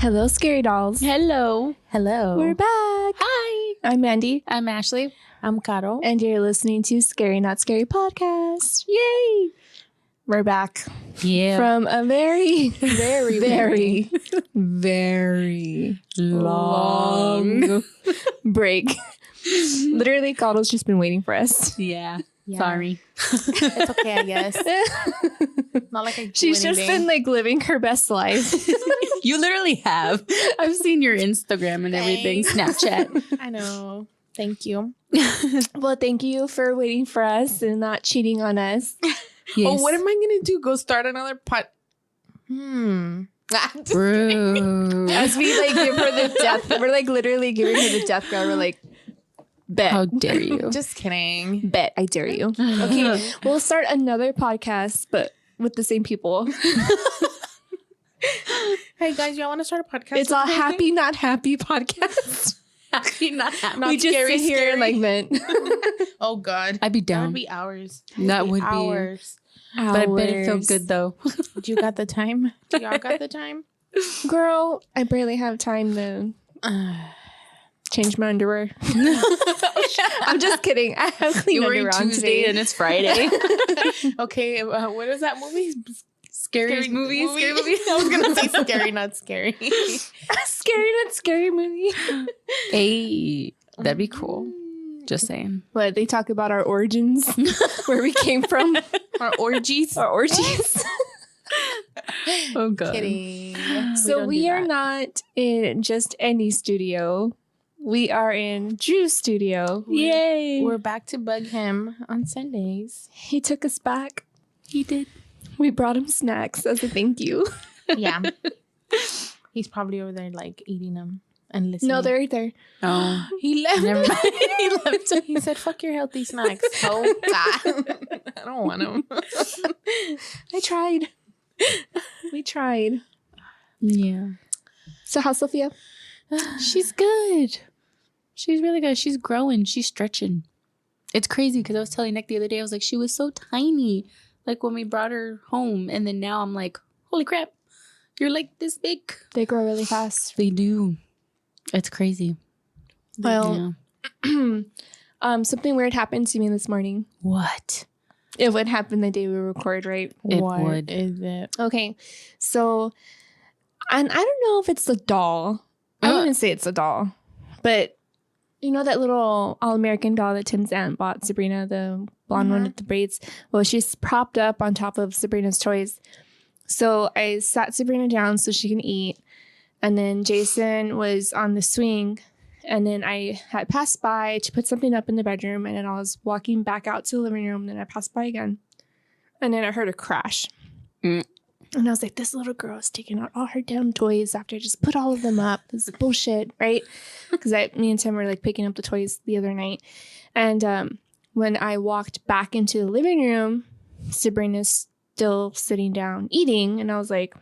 Hello, scary dolls. Hello. We're back. Hi. I'm Mandy. I'm Ashley. I'm Caro. And you're listening to Scary Not Scary Podcast. Yay. We're back Yeah. from a very long break. Literally, Carl's just been waiting for us. Yeah. Yeah. Sorry. It's okay, I guess. Not like I do She's just anything. been like living her best life. You literally have. I've seen your Instagram and everything. Thanks. Snapchat. I know. Thank you. Well, thank you for waiting for us and not cheating on us. Yes. Oh, what am I gonna do? Go start another pot? Bro. As we like give her the death, we're like literally giving her the death grab. We're like, bet. How dare you? Just kidding. Bet, I dare you. Okay, we'll start another podcast, but with the same people. Hey guys, y'all want to start a podcast? It's a happy, not happy podcast. Happy, not happy. Not we just scary, sit here and like scary. vent. Oh God, I'd be that down. would be hours. That would be. Hours. But I bet it felt good though. Do you got the time? Do y'all got the time? Girl, I barely have time to change my underwear. I'm just kidding. I have clean You were underwear on Tuesday today. and it's Friday. Okay, what is that movie? Scary movie. Scary movie. I was gonna say scary, not scary. Scary, not scary movie. Hey, that'd be cool. Just saying. What, they talk about our origins, where we came from, Our orgies. our orgies. Oh god. Kidding. So don't we do are that. not in just any studio. We are in Drew's studio. Yay. We're back to bug him on Sundays. He took us back. He did. We brought him snacks as a thank you. Yeah. He's probably over there like eating them and listening. No, they're right there. Oh. He left. Never mind. He left. He said, "Fuck your healthy snacks." Oh God, I don't want them. I tried. We tried. Yeah. So how's Sophia? She's good. She's really good. She's growing. She's stretching. It's crazy because I was telling Nick the other day, I was like, she was so tiny, like when we brought her home. And then now I'm like, holy crap, you're like this big. They grow really fast. They do. It's crazy. Well, Yeah. something weird happened to me this morning. What? It would happen the day we record, right? It What would. is it? Okay. So, and I don't know if it's a doll. I wouldn't say it's a doll, but you know that little All-American doll that Tim's aunt bought Sabrina, the blonde one with the braids? Well, she's propped up on top of Sabrina's toys. So I sat Sabrina down so she can eat. And then Jason was on the swing. And then I had passed by to put something up in the bedroom. And then I was walking back out to the living room. And then I passed by again. And then I heard a crash. Mm. And I was like, this little girl is taking out all her damn toys after I just put all of them up. This is bullshit, right? Because me and Tim were like picking up the toys the other night. And when I walked back into the living room, Sabrina's still sitting down eating. And I was like,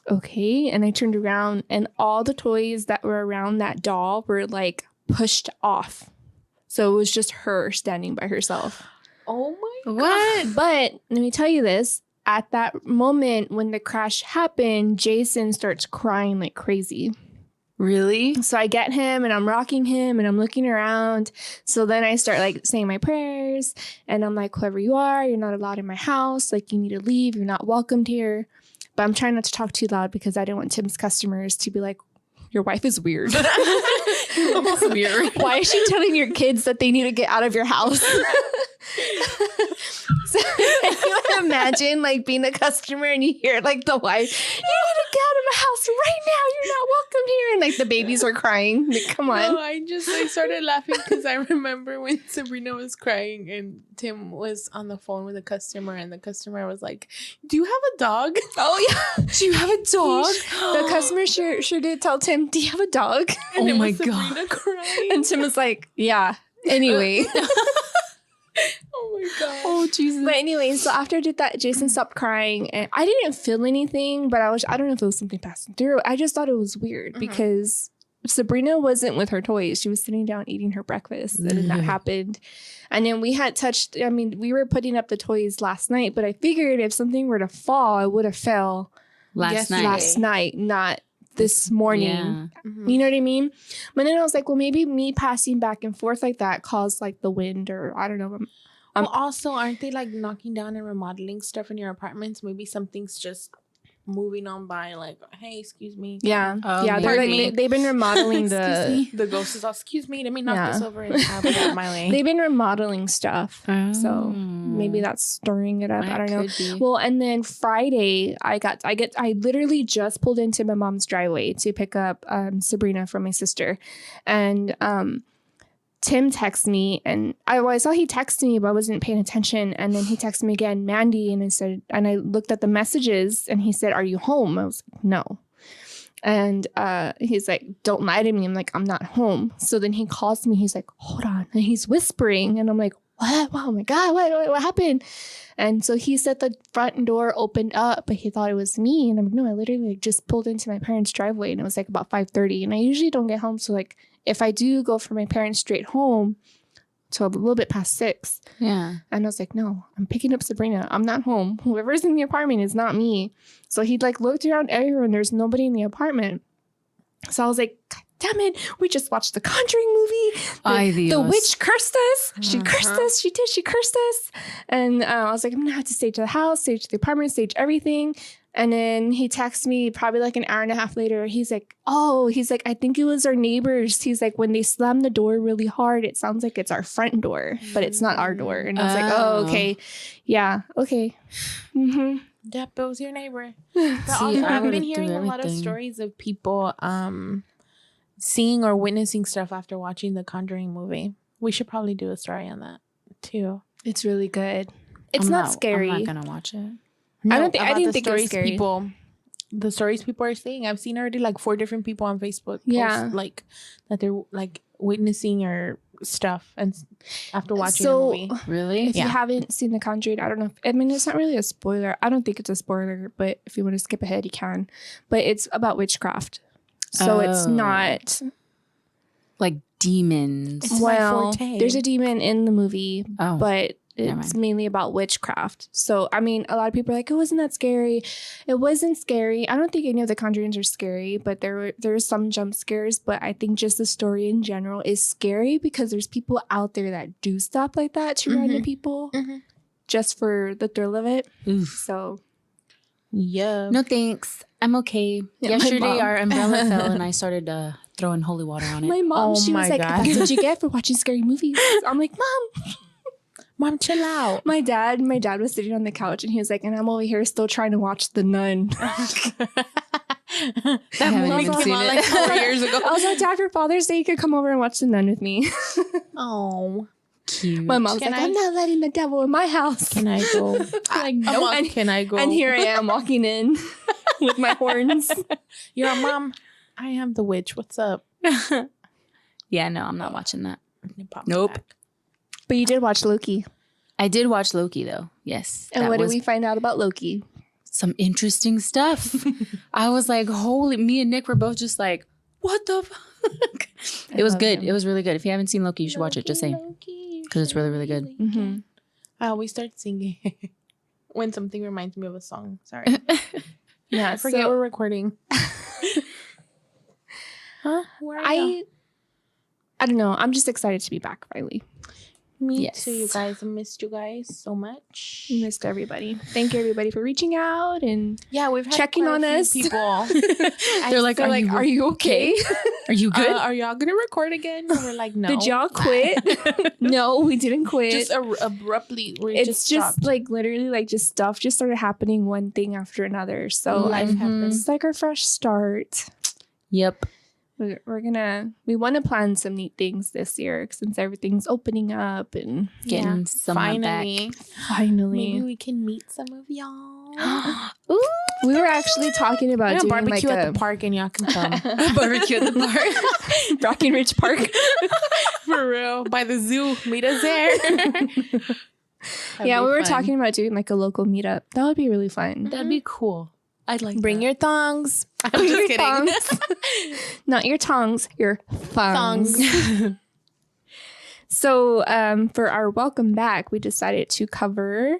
okay. And I turned around and all the toys that were around that doll were like pushed off. So it was just her standing by herself. Oh my What? But let me tell you this. At that moment when the crash happened, Jason starts crying like crazy. Really? So I get him and I'm rocking him and I'm looking around. So then I start like saying my prayers and I'm like, whoever you are, you're not allowed in my house. Like you need to leave. You're not welcomed here. But I'm trying not to talk too loud because I didn't want Tim's customers to be like, your wife is weird. Weird. Why is she telling your kids that they need to get out of your house? So can you imagine like being a customer and you hear like the wife, you need to get out of my house right now. You're not welcome here. And like the babies were crying. Like, come on. No, I started laughing because I remember when Sabrina was crying and Tim was on the phone with a customer and the customer was like, "Do you have a dog?" Oh yeah. Do you have a dog? The customer sure did tell Tim, do you have a dog? And Oh it my was God. Sabrina crying. And Tim was like, yeah. Anyway. Oh my God. Oh, Jesus. But anyway, so after I did that, Jason stopped crying and I didn't feel anything, but I don't know if it was something passing through. I just thought it was weird because Sabrina wasn't with her toys. She was sitting down eating her breakfast and then that happened. And then we were putting up the toys last night, but I figured if something were to fall, I would have fell last night. last night, not this morning. Yeah. You know what I mean? But then I was like, well, maybe me passing back and forth like that caused like the wind, or I don't know. Well, also, aren't they like knocking down and remodeling stuff in your apartments? Maybe something's just moving on by, like, hey, excuse me. Yeah. Oh, Yeah. They're maybe. like, they've been remodeling The ghost is all, excuse me, let me knock this over and have it out my way. They've been remodeling stuff. Oh. So maybe that's stirring it up. I don't know. Could be. Well, and then Friday, I literally just pulled into my mom's driveway to pick up Sabrina from my sister. And Tim texted me, and I saw he texted me, but I wasn't paying attention. And then he texted me again, Mandy, and I looked at the messages, and he said, "Are you home?" I was like, "No." And he's like, "Don't lie to me." I'm like, "I'm not home." So then he calls me. He's like, "Hold on," and he's whispering, and I'm like, "What? Oh my God, what happened?" And so he said the front door opened up, but he thought it was me. And I'm like, "No, I literally just pulled into my parents' driveway," and it was like about 5:30. And I usually don't get home, so like, if I do go from my parents straight home till a little bit past 6. Yeah. And I was like, "No, I'm picking up Sabrina. I'm not home. Whoever's in the apartment is not me." So he like looked around everywhere and there's nobody in the apartment. So I was like, "God damn it. We just watched the Conjuring movie. The witch cursed us. She cursed us. She did. She cursed us." And I was like, "I'm going to have to stay to the house, stay to the apartment, stage everything." And then he texted me probably like an hour and a half later. He's like, "I think it was our neighbors." He's like, "When they slam the door really hard, it sounds like it's our front door, but it's not our door." And I was like, "Oh, okay. Yeah, okay." Mm-hmm. Yep, it was your neighbor. But also, I've been hearing a lot of stories of people seeing or witnessing stuff after watching the Conjuring movie. We should probably do a story on that too. It's really good. It's not scary. I'm not gonna watch it. No, I didn't think it was scary. The stories people are saying. I've seen already like 4 different people on Facebook post like that they're like witnessing or stuff and after watching the movie. Really? If you haven't seen The Conjuring, I don't know. It's not really a spoiler. I don't think it's a spoiler, but if you want to skip ahead, you can. But it's about witchcraft. So it's not like demons. It's my forte. There's a demon in the movie, but Never it's mind. mainly about witchcraft. So, I mean, a lot of people are like, "Oh, wasn't that scary?" It wasn't scary. I don't think any of the Conjurings are scary, but there were some jump scares. But I think just the story in general is scary because there's people out there that do stuff like that to random people just for the thrill of it. Oof. So, Yeah. No thanks. I'm okay. Yeah, my Yesterday mom. our umbrella fell and I started throwing holy water on it. my mom, Oh she was my like, God. "That's what you get for watching scary movies." I'm like, Mom, chill out. My dad was sitting on the couch and he was like, "And I'm over here still trying to watch The Nun." That haven't movie even came seen out it. like 4 years ago. I was like, "Dad, for Father's Day, you could come over and watch The Nun with me." Oh, Cute. My mom's Can like, I- "I'm not letting the devil in my house." can I go? I'm like, "No." Mom, can I go? And here I am walking in with my horns. You're a mom. I am the witch. What's up? Yeah, no, I'm not watching that. Pop Nope. back. But you did watch Loki. I did watch Loki though. Yes. And that what did was we find out about Loki? some interesting stuff. I was like, holy, me and Nick were both just like, what the fuck? It was love good. him. It was really good. If you haven't seen Loki, you should watch it. Just saying. Because it's really, really good. Mm-hmm. I always start singing when something reminds me of a song. Sorry. Yeah, I forget we're recording. Huh? Where are you? I don't know. I'm just excited to be back finally. Me Yes. too, you guys. I missed you guys so much. Missed everybody. Thank you, everybody, for reaching out and Yeah, we've had checking quite on a few us. people. They're like, are you okay? Are you good? Are y'all gonna record again? And we're like, no. Did y'all quit? No, we didn't quit. Just abruptly? It's just stopped. like literally like just stuff just started happening one thing after another. So Life happens. it's like our fresh start. Yep. We want to plan some neat things this year since everything's opening up and Getting someone finally. finally Maybe we can meet some of y'all. back. Ooh. we were actually talking about doing barbecue like at the park and y'all can come. Barbecue at the park. Brackenridge Park. For real. By the zoo. Meet us there. Yeah, we were talking about doing like a local meetup. That would be really fun. That'd be cool. I'd like Bring that. your thongs. I'm Bring just your kidding. thongs. Not your tongs, your thongs. So for our welcome back, we decided to cover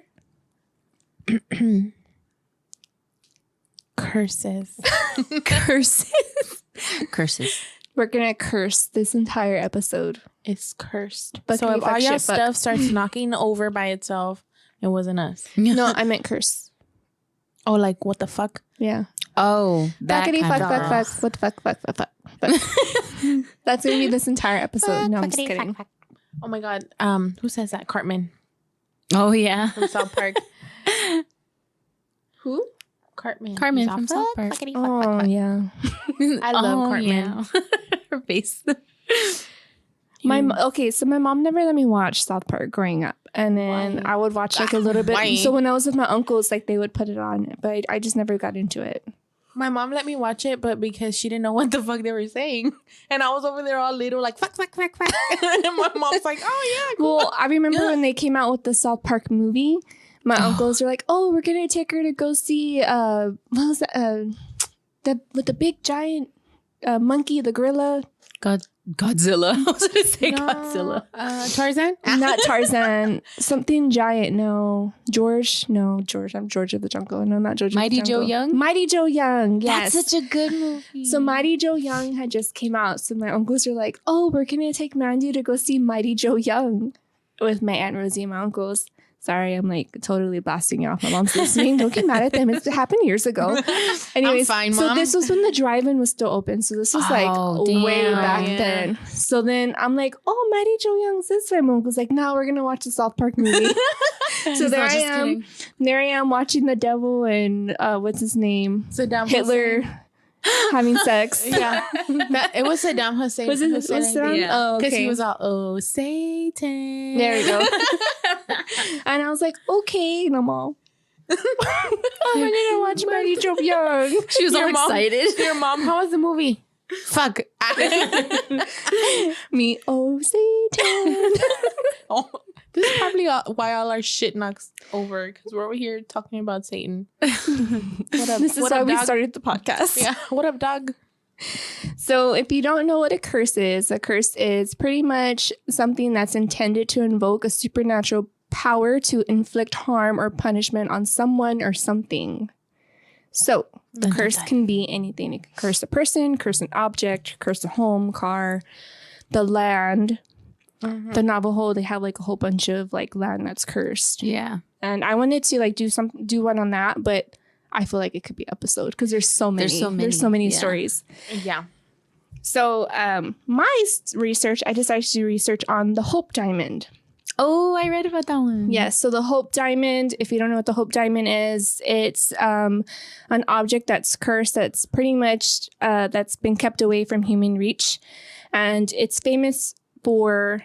Curses. Curses. We're gonna curse this entire episode. It's cursed. But so if all your stuff starts knocking over by itself, it wasn't us. No, I meant curse. Oh, like what the fuck? Yeah. Oh, that Fuckity kind fuck of fuck fuck. What the fuck. That's gonna be this entire episode. No, I'm just kidding. Oh my god. Who says that? Cartman Oh yeah. from South Park. Who? Cartman. Cartman He's from all, South Park. fuckity, fuck, Oh fuck, fuck. yeah. I love Cartman. Yeah. Her face. So my mom never let me watch South Park growing up, and then Why? I would watch like a little bit. Why? So when I was with my uncles, like they would put it on, but I just never got into it. My mom let me watch it, but because she didn't know what the fuck they were saying, and I was over there all little like fuck, fuck, fuck, fuck. And my mom's like, "Oh yeah, cool." Well, I remember when they came out with the South Park movie. My uncles were like, "Oh, we're gonna take her to go see what was that? With the big giant monkey, the gorilla." Godzilla. I was going to say No, Godzilla. Tarzan? Not Tarzan. Something giant. No. George. No, George. I'm George of the Jungle. No, not George Mighty of the Joe Jungle. Young? Mighty Joe Young. Yes. That's such a good movie. So Mighty Joe Young had just came out. So my uncles were like, "Oh, we're gonna take Mandy to go see Mighty Joe Young with my Aunt Rosie and my uncles." Sorry, I'm like totally blasting you off. My mom's listening. Don't get mad at them. It happened years ago. Anyways, fine, so Mom. this was when the drive-in was still open. So this was like Oh, way damn. back Yeah. then. So then I'm like, "Oh, Mighty Joe Young's this way." My uncle's like, "No, we're gonna watch the South Park movie." So there I am. There I am watching the devil and what's his name? Saddam Hitler Hussein. having sex. Yeah, it was Saddam Hussein. Was it Hussein, Saddam? Yeah. Oh, Because okay. he was all, "Oh, Satan." There we go. And I was like, "Okay, no more." I'm gonna watch Mighty Joe Young. She was all Your mom- excited. Your mom, how was the movie? Fuck. Me, oh Satan. Oh, this is probably why all our shit knocks over, because we're over here talking about Satan. What up? This is what why up, we dog? started the podcast. Yeah. What up, dog? So if you don't know what a curse is pretty much something that's intended to invoke a supernatural power to inflict harm or punishment on someone or something. So the curse can be anything. It can curse a person, curse an object, curse a home, car, the land. The Navajo, they have like a whole bunch of like land that's cursed. Yeah. And I wanted to like do one on that, but I feel like it could be episode because there's so many. There's so many yeah. stories. Yeah. So my research, I decided to do research on the Hope Diamond. Oh, I read about that one. Yes. So the Hope Diamond, if you don't know what the Hope Diamond is, it's an object that's cursed, that's pretty much that's been kept away from human reach. And it's famous for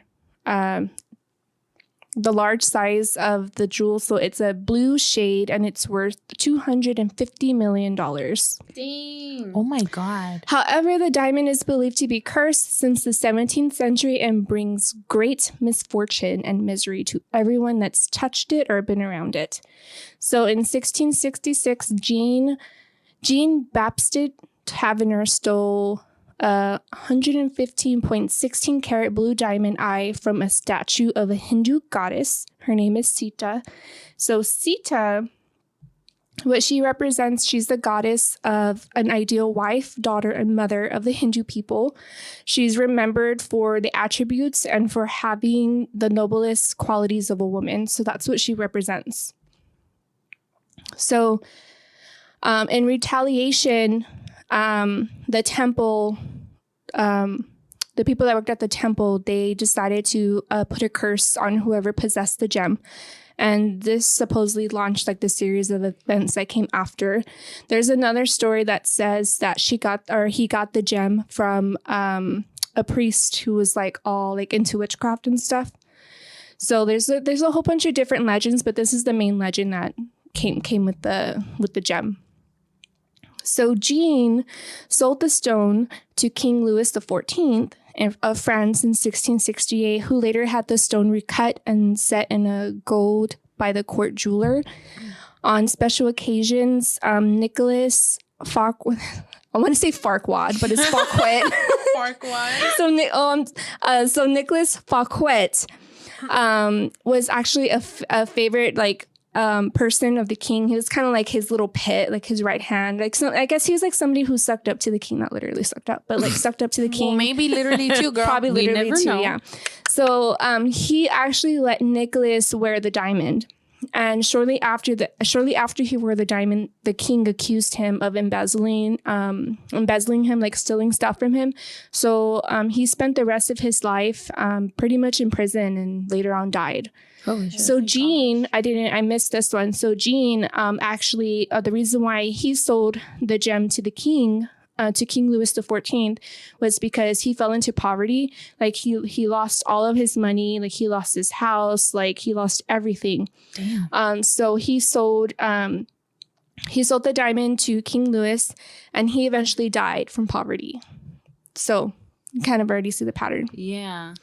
the large size of the jewel. So it's a blue shade and it's worth $250 million. Dang. Oh my God. However, the diamond is believed to be cursed since the 17th century and brings great misfortune and misery to everyone that's touched it or been around it. So in 1666, Jean Baptiste Taverner stole a 115.16 carat blue diamond eye from a statue of a Hindu goddess. Her name is Sita. So Sita, what she represents, she's the goddess of an ideal wife, daughter, and mother of the Hindu people. She's remembered for the attributes and for having the noblest qualities of a woman. So that's what she represents. So in retaliation, the temple, the people that worked at the temple, they decided to put a curse on whoever possessed the gem. And this supposedly launched like the series of events that came after. There's another story that says that he got the gem from a priest who was like all like into witchcraft and stuff. So there's a whole bunch of different legends, but this is the main legend that came with the gem. So Jean sold the stone to King Louis XIV of France in 1668, who later had the stone recut and set in a gold by the court jeweler. On special occasions, Nicholas Farquhar, I want to say Farquhar, but it's Farquhar. So Nicholas Farquhar was actually a favorite, like, person of the king. He was kind of like his little pet, like his right hand. Like, so I guess he was like somebody who sucked up to the king, not literally sucked up, but like sucked up to the king. Well, maybe literally too, girl. Probably literally too, know. Yeah. So he actually let Nicholas wear the diamond. And shortly after he wore the diamond, the king accused him of embezzling him, like stealing stuff from him. So he spent the rest of his life pretty much in prison and later on died. Holy shit. So Jean, I missed this one. So Jean, actually, the reason why he sold the gem to the king, to King Louis XIV, was because he fell into poverty. Like he lost all of his money. Like he lost his house. Like he lost everything. Damn. So he sold the diamond to King Louis, and he eventually died from poverty. So you kind of already see the pattern. Yeah.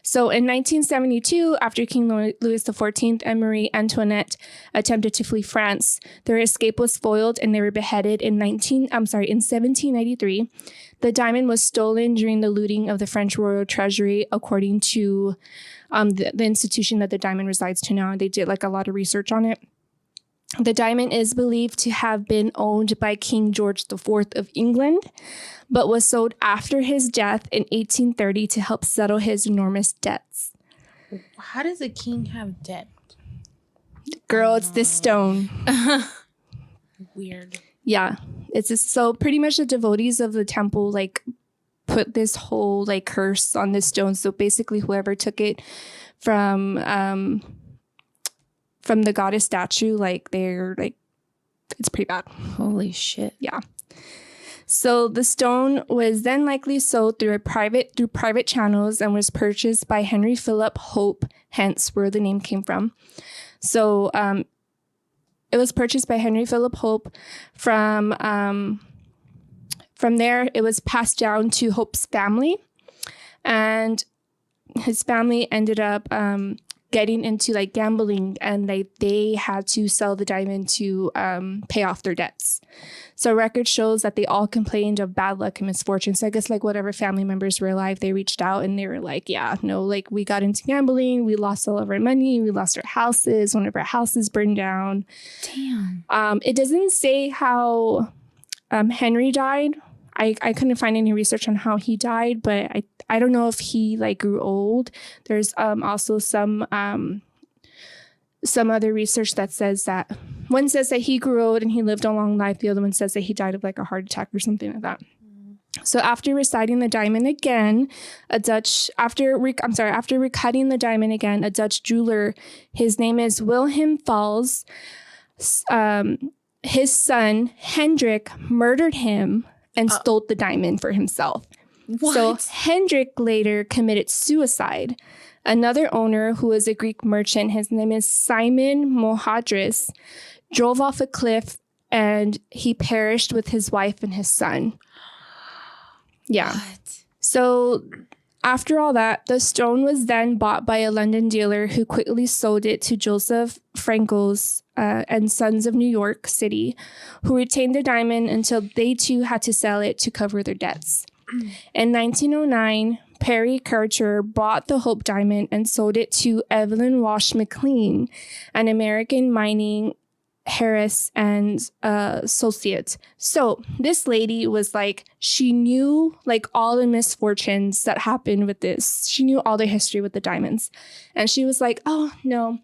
So in 1972, after King Louis XIV and Marie Antoinette attempted to flee France, their escape was foiled and they were beheaded in 1793. The diamond was stolen during the looting of the French royal treasury, according to the institution that the diamond resides to now. They did like a lot of research on it. The diamond is believed to have been owned by King George IV of England, but was sold after his death in 1830 to help settle his enormous debts. How does a king have debt? Girl, it's this stone. Weird. Yeah. So pretty much the devotees of the temple like put this whole like curse on this stone. So basically whoever took it from the goddess statue, like they're like, it's pretty bad. Holy shit. Yeah. So the stone was then likely sold through private channels and was purchased by Henry Philip Hope, hence where the name came from. So it was purchased by Henry Philip Hope. From there, it was passed down to Hope's family, and his family ended up getting into like gambling, and they had to sell the diamond to pay off their debts. So record shows that they all complained of bad luck and misfortune. So I guess like whatever family members were alive, they reached out and they were like, yeah, no, like we got into gambling, we lost all of our money, we lost our houses, one of our houses burned down. Damn. It doesn't say how Henry died. I couldn't find any research on how he died, but I don't know if he like grew old. There's also some other research that says that one says that he grew old and he lived a long life. The other one says that he died of like a heart attack or something like that. So after reciting the diamond again, after recutting the diamond again, a Dutch jeweler, his name is Wilhelm Fals, his son Hendrik murdered him and stole the diamond for himself. What? So Hendrik later committed suicide. Another owner, who was a Greek merchant, his name is Simon Mohadris, drove off a cliff and he perished with his wife and his son. Yeah. What? So after all that, the stone was then bought by a London dealer who quickly sold it to Joseph Frankels and Sons of New York City, who retained the diamond until they too had to sell it to cover their debts. In 1909, Perry Kircher bought the Hope diamond and sold it to Evelyn Wash McLean, an American mining Harris and Associates. So this lady was like, she knew like all the misfortunes that happened with this. She knew all the history with the diamonds. And she was like, oh no,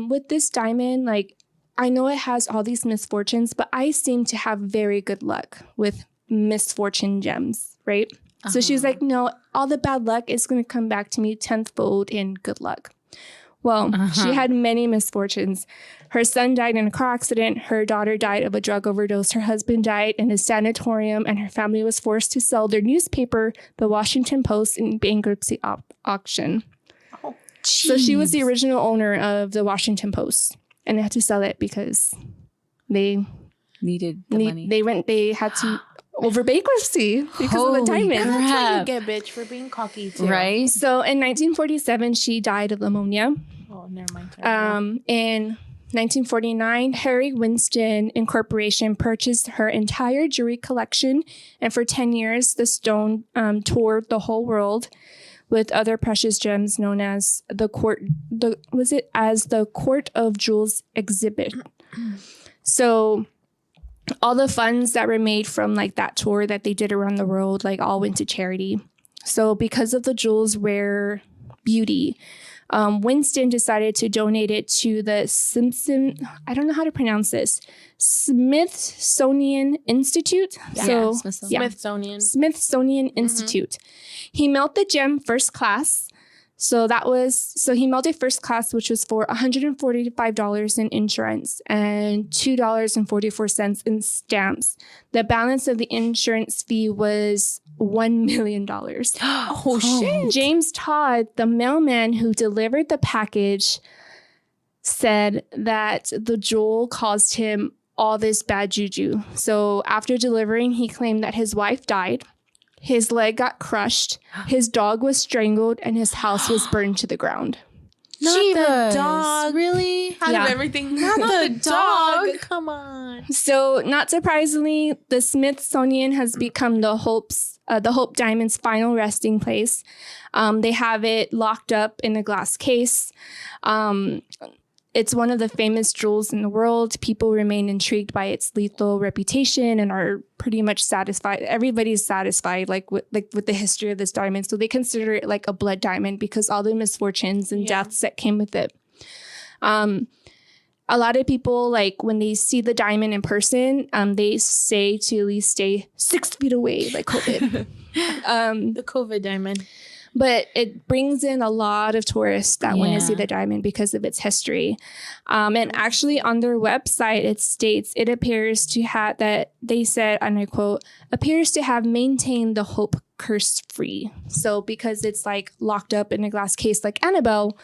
with this diamond, like I know it has all these misfortunes, but I seem to have very good luck with misfortune gems, right? So she's like, no, all the bad luck is going to come back to me tenfold in good luck. Well, she had many misfortunes. Her son died in a car accident. Her daughter died of a drug overdose. Her husband died in a sanatorium, and her family was forced to sell their newspaper, the Washington Post, in bankruptcy auction. Oh, so she was the original owner of the Washington Post, and they had to sell it because they needed the money. They had to over bankruptcy because of the diamond. That's what you get, bitch, for being cocky too. Right. So in 1947, she died of pneumonia. Oh, never mind. In 1949, Harry Winston Incorporation purchased her entire jewelry collection, and for 10 years, the stone toured the whole world with other precious gems known as the Court of Jewels exhibit. So all the funds that were made from like that tour that they did around the world, like all went to charity. So because of the jewels' rare beauty, Winston decided to donate it to the Smithsonian Institute. Yeah, Smithsonian Institute. He mailed the gem first class. So he mailed it first class, which was for $145 in insurance and $2.44 in stamps. The balance of the insurance fee was $1 million. Oh, shit. James Todd, the mailman who delivered the package, said that the jewel caused him all this bad juju. So after delivering, he claimed that his wife died. His leg got crushed, his dog was strangled, and his house was burned to the ground. Not the dog. Really? Out of everything. Not the dog. Come on. So, not surprisingly, the Smithsonian has become the Hope Diamond's final resting place. They have it locked up in a glass case. It's one of the famous jewels in the world. People remain intrigued by its lethal reputation and are pretty much satisfied. Everybody's satisfied with the history of this diamond. So they consider it like a blood diamond because all the misfortunes and deaths that came with it. A lot of people, like when they see the diamond in person, they say to at least stay 6 feet away, like COVID. The COVID diamond. But it brings in a lot of tourists that want to see the diamond because of its history. And actually on their website, it states it appears to have that they said, and I quote, appears to have maintained the hope curse free. So because it's like locked up in a glass case like Annabelle,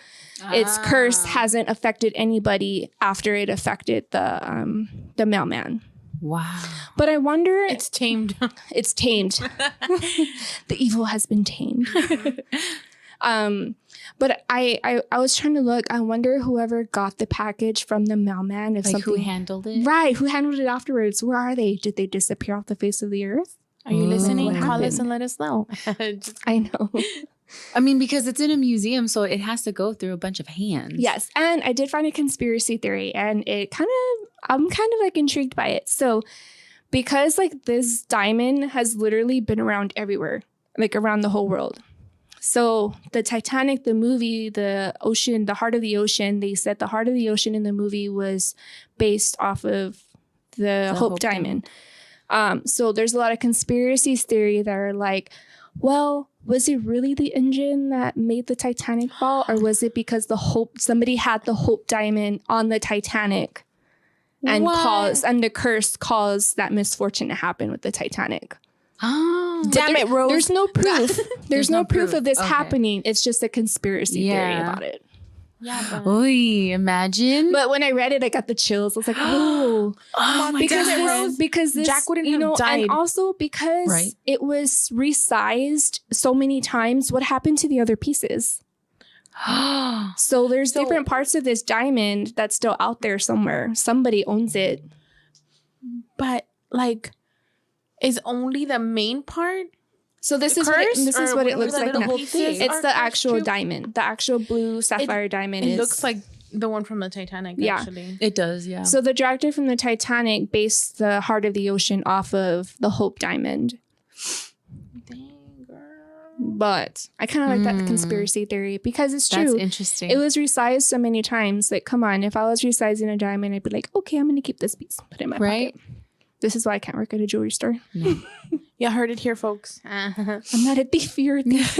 its curse hasn't affected anybody after it affected the mailman. Wow. But I wonder... It's tamed. It's tamed. The evil has been tamed. But I was trying to look. I wonder whoever got the package from the mailman. If who handled it? Right. Who handled it afterwards? Where are they? Did they disappear off the face of the earth? Are you listening? Call us and let us know. I know. I mean, because it's in a museum, so it has to go through a bunch of hands. Yes. And I did find a conspiracy theory, and I'm kind of like intrigued by it. So because like this diamond has literally been around everywhere, like around the whole world. So the Titanic, the movie, the ocean, the heart of the ocean, they said the heart of the ocean in the movie was based off of the Hope Diamond. So there's a lot of conspiracy theory that are like, well, was it really the engine that made the Titanic fall? Or was it because somebody had the Hope Diamond on the Titanic and the curse caused that misfortune to happen with the Titanic? Oh, damn it, Rose. There's no proof. There's no proof of this happening. It's just a conspiracy theory about it. Yeah. Oy, imagine. But when I read it, I got the chills. I was like, oh my God. Because this, Jack wouldn't have died. And also because it was resized so many times, what happened to the other pieces? So there's different parts of this diamond that's still out there somewhere. Somebody owns it. But like, is only the main part? So this is what it looks like now. It's the actual diamond. The actual blue sapphire diamond. It looks like the one from the Titanic, actually. It does, yeah. So the director from the Titanic based the heart of the ocean off of the Hope Diamond. Dang, girl. But I kind of like that conspiracy theory because it's true. That's interesting. It was resized so many times. Like, come on, if I was resizing a diamond, I'd be like, okay, I'm going to keep this piece. Put it in my pocket. This is why I can't work at a jewelry store. No. You heard it here, folks. I'm not a thief. You're a thief.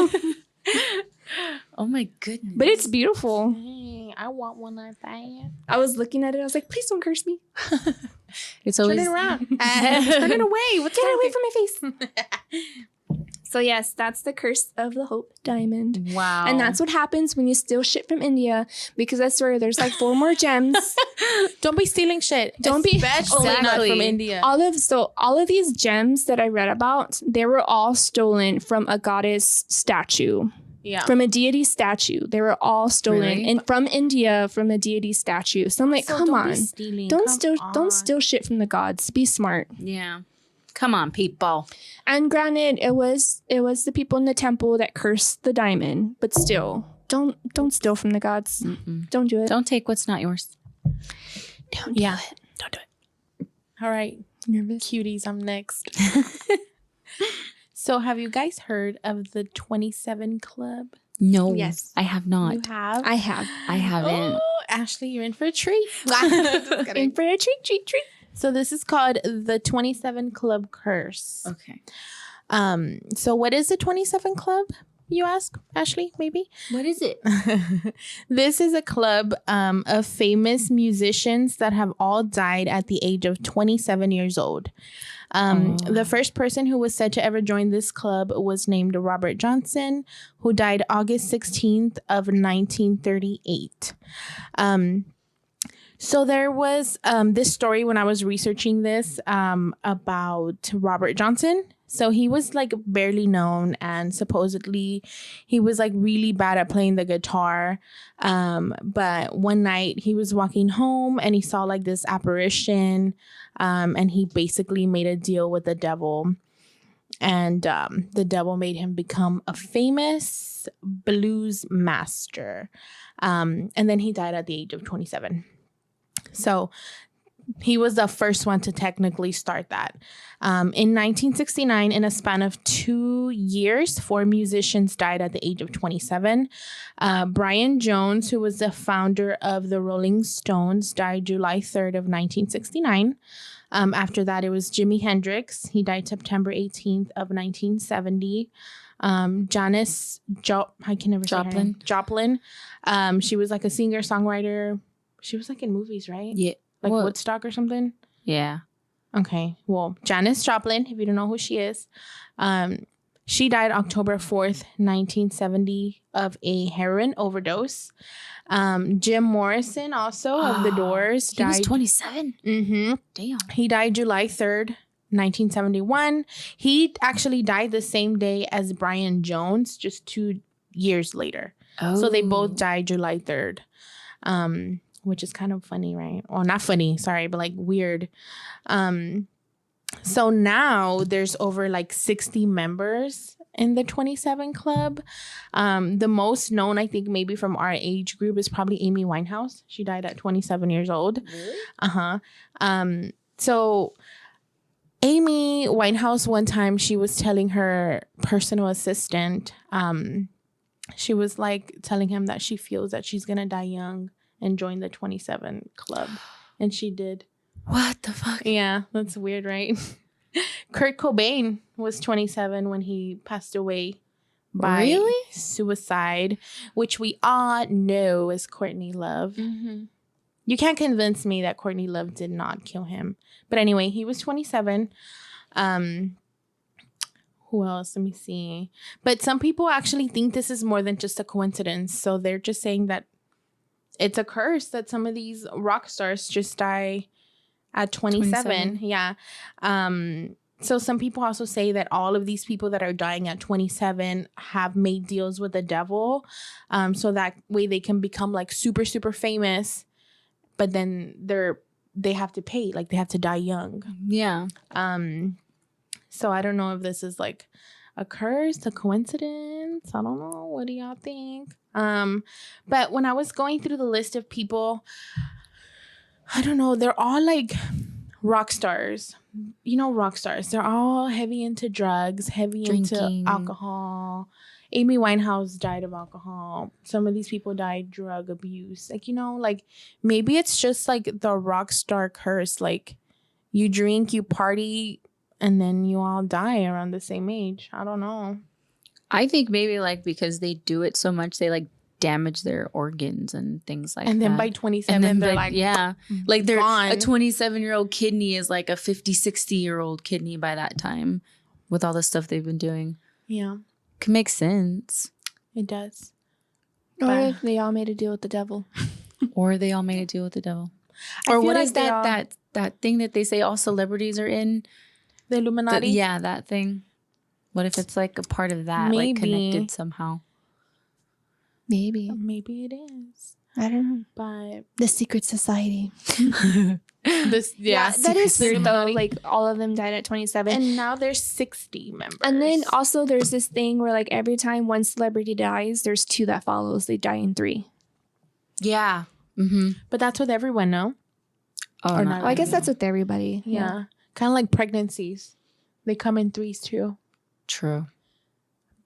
Oh my goodness. But it's beautiful. Dang, I want one like that. I was looking at it. I was like, please don't curse me. It's always... Turn it around. Turn it away. Get away from my face. So yes, that's the curse of the Hope Diamond. Wow. And that's what happens when you steal shit from India, because I swear there's like 4 more gems. Don't be stealing shit. Especially not from India. All of these gems that I read about, they were all stolen from a goddess statue. Yeah. From a deity statue. They were all stolen and from India from a deity statue. So I'm like, come on. Don't steal shit from the gods. Be smart. Yeah. Come on, people. And granted, it was the people in the temple that cursed the diamond, but still, don't steal from the gods. Mm-mm. Don't do it. Don't take what's not yours. Don't do it. Don't do it. All right. Nervous. Cuties, I'm next. So have you guys heard of the 27 Club? No. Yes. I have not. You have? I have. I haven't. Oh, Ashley, you're in for a treat. In for a treat. So this is called the 27 Club Curse. Okay. So what is the 27 Club, you ask, Ashley, maybe? What is it? This is a club of famous musicians that have all died at the age of 27 years old. The first person who was said to ever join this club was named Robert Johnson, who died August 16th of 1938. So there was this story when I was researching this about Robert Johnson. So he was like barely known, and supposedly he was like really bad at playing the guitar. But one night he was walking home and he saw like this apparition, and he basically made a deal with the devil. And the devil made him become a famous blues master. And then he died at the age of 27. So he was the first one to technically start that. In 1969, in a span of 2 years, 4 musicians died at the age of 27. Brian Jones, who was the founder of the Rolling Stones, died July 3rd of 1969. After that, it was Jimi Hendrix. He died September 18th of 1970. Janis Joplin. She was like a singer-songwriter. She was like in movies, right? Yeah. Like What? Woodstock or something? Yeah. Okay. Well, Janis Joplin, if you don't know who she is, she died October 4th, 1970 of a heroin overdose. Jim Morrison, also of The Doors, He was died. 27? Mm-hmm. Damn. He died July 3rd, 1971. He actually died the same day as Brian Jones, just 2 years later. Oh. So they both died July 3rd. Which is kind of funny, right? Well, not funny, sorry, but like weird. So now there's over like 60 members in the 27 Club. The most known, I think, maybe from our age group is probably Amy Winehouse. She died at 27 years old. Really? So Amy Winehouse, one time she was telling her personal assistant, she was like telling him that she feels that she's gonna die young and join the 27 Club. And she did. What the fuck? Yeah, that's weird, right? Kurt Cobain was 27 when he passed away by suicide, which we all know is Courtney Love. Mm-hmm. You can't convince me that Courtney Love did not kill him. But anyway, he was 27. Who else? Let me see. But some people actually think this is more than just a coincidence. So they're just saying that it's a curse that some of these rock stars just die at 27. Yeah. So some people also say that all of these people that are dying at 27 have made deals with the devil. So that way they can become like super, super famous. But then they have to pay. Like they have to die young. Yeah. So I don't know if this is like a curse, a coincidence. I don't know. What do y'all think? But when I was going through the list of people, I don't know, they're all like rock stars. You know, rock stars. They're all heavy into drugs, heavy into alcohol. Amy Winehouse died of alcohol. Some of these people died drug abuse. Like, you know, like maybe it's just like the rock star curse. Like you drink, you party, and then you all die around the same age. I don't know. I think maybe like because they do it so much, they like damage their organs and things like that. And then by 27, they're like, yeah, like they're gone. A 27-year-old kidney is like a 50, 60-year-old kidney by that time with all the stuff they've been doing. Yeah, Can make sense. it does. Or if they all made a deal with the devil. Or they all made a deal with the devil. I Or feel what like is they all- that thing that they say all celebrities are in? The Illuminati? Yeah, that thing. What if it's like a part of that, like Maybe. connected somehow? Maybe. Maybe it is. I don't know. But The secret society. That is weird though. Like all of them died at 27, and now there's 60 members. And then also there's this thing where like every time one celebrity dies, there's 2 that follows. They die in 3. Yeah. Mm-hmm. But that's with everyone, no? Oh, Or not. I guess that's with everybody. Yeah. Kind of like pregnancies. They come in 3s too. True.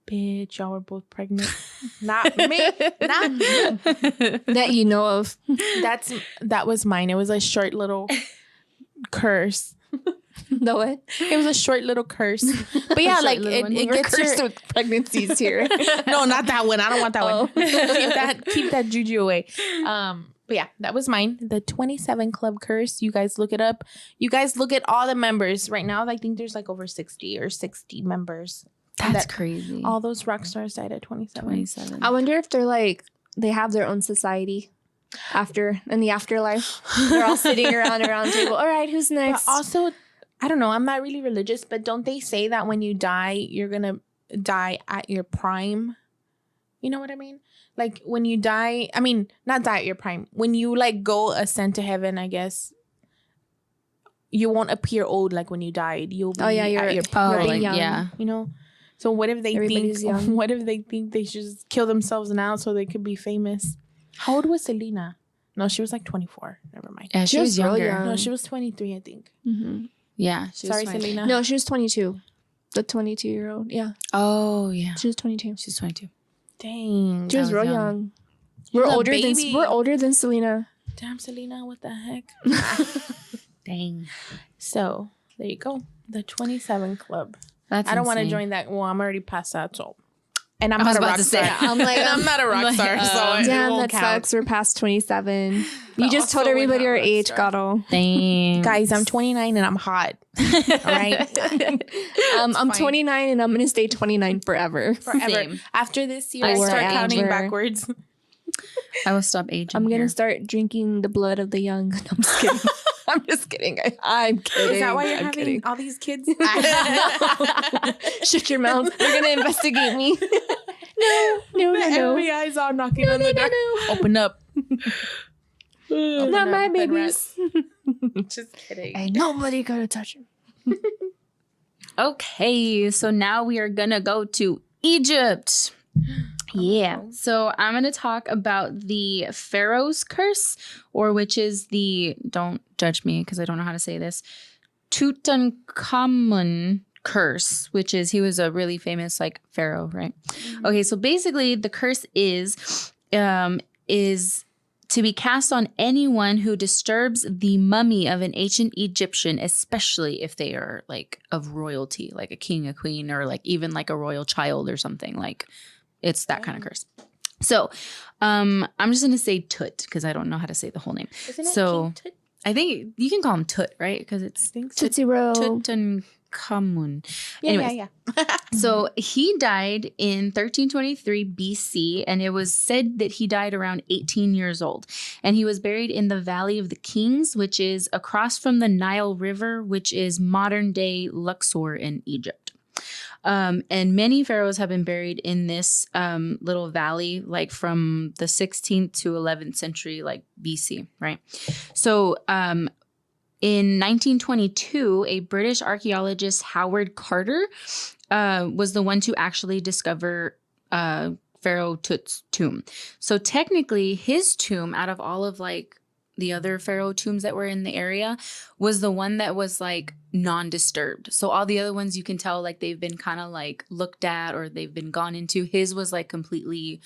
Bitch, y'all were both pregnant. Not me. Not me. That you know of. That was mine. It was a short little curse. The what? It was a short little curse. But yeah, like it gets cursed with pregnancies here. No, not that one. I don't want that one. Keep that juju away. But yeah, that was mine. The 27 Club curse. You guys look it up. You guys look at all the members. Right now, I think there's like over 60 or 60 members. That's crazy. All those rock stars died at 27. I wonder if they're like, they have their own society in the afterlife. They're all sitting around a round table. All right, who's next? But also, I don't know. I'm not really religious, but don't they say that when you die, you're going to die at your prime? You know what I mean? Like when you die, I mean, not die at your prime. When you like go ascend to heaven, I guess, you won't appear old like when you died. You'll be at your prime. Like, young. Yeah. You know? So what if they Everybody's think? young. What if they think they should just kill themselves now so they could be famous? How old was Selena? No, she was like 24. Never mind. Yeah, she was real younger. young. No, she was 23, I think. Mm-hmm. Yeah. Sorry, Selena. No, she was 22. The 22-year-old. Yeah. Oh, yeah. She was 22. She's 22. Dang. She was was real young. young. You're We're a older baby. we're older than Selena. Damn, Selena, what the heck? Dang. So, there you go. The 27 Club. That's I don't want to insane. join that. Well, I'm already past that, so. And I'm I was not a about rock to star. say, I'm like, I'm not a rock star, so it Damn, won't that count. sucks. We're past 27. You But just told also we're everybody not our rock age, star. Gato. Dang. Guys, I'm 29 and I'm hot. All right? I'm fine. 29 and I'm going to stay 29 forever. Forever. Same. After this year, I Forever. start counting backwards. I will stop aging. I'm going here. to start drinking the blood of the young. No, I'm just kidding. I'm just kidding. I'm kidding. Is that why you're I'm having kidding. all these kids? Shut your mouth. You're going to investigate me. No. FBI's all knocking on the door. Open up. Open Not up, my red babies. rat. Just kidding. Ain't nobody going to touch him. Okay, so now we are gonna go to Egypt. Yeah, so I'm gonna talk about the Pharaoh's curse, or which is the, don't judge me because I don't know how to say this, Tutankhamun curse, which is, he was a really famous like pharaoh, right? Mm-hmm. Okay, so basically the curse is to be cast on anyone who disturbs the mummy of an ancient Egyptian, especially if they are like of royalty, like a king, a queen, or like even like a royal child or something. Like it's that kind of curse. So I'm just going to say Tut because I don't know how to say the whole name. Isn't it So King Tut? I think you can call him Tut, right? Because it's Tootsie Roll. Tutankhamun. Yeah. So he died in 1323 BC, and it was said that he died around 18 years old. And he was buried in the Valley of the Kings, which is across from the Nile River, which is modern-day Luxor in Egypt. And many pharaohs have been buried in this little valley, like from the 16th to 11th century, like BC, right? So in 1922, a British archaeologist, Howard Carter, was the one to actually discover Pharaoh Tut's tomb. So technically, his tomb, out of all of like the other pharaoh tombs that were in the area, was the one that was like non-disturbed. So all the other ones you can tell like they've been kind of like looked at or they've been gone into. His was like completely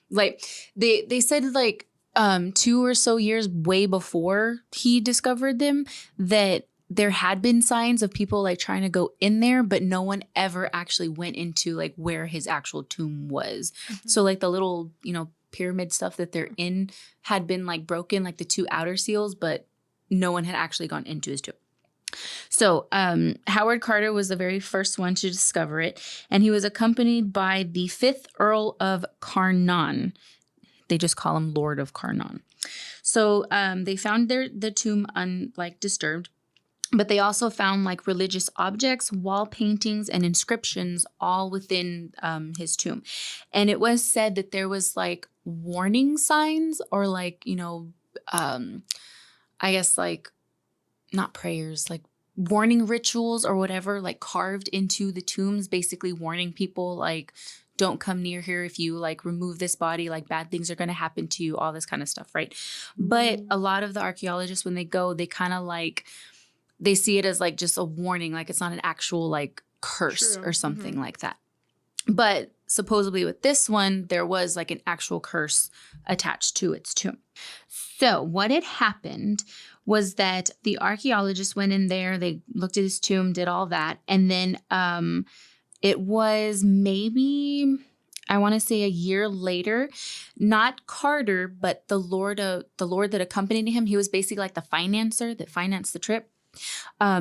like they said like 2 or so years way before he discovered them that there had been signs of people like trying to go in there, but no one ever actually went into like where his actual tomb was. Mm-hmm. So like the little, pyramid stuff that they're in had been like broken, like the 2 outer seals, but no one had actually gone into his tomb. So Howard Carter was the very first one to discover it, and he was accompanied by the 5th Earl of Carnon. They just call him Lord of Carnon. So they found the tomb disturbed, but they also found like religious objects, wall paintings, and inscriptions all within his tomb. And it was said that there was like warning signs or like, I guess like not prayers, like warning rituals or whatever, like carved into the tombs, basically warning people like, don't come near here. If you like remove this body, like bad things are going to happen to you, all this kind of stuff. Right. But a lot of the archaeologists, when they go, they kind of like, they see it as like just a warning. Like it's not an actual like curse or something like that. But supposedly with this one, there was like an actual curse attached to its tomb. So what had happened was that the archaeologists went in there, they looked at his tomb, did all that. And then it was maybe, I want to say a year later, not Carter, but the Lord that accompanied him. He was basically like the financer that financed the trip.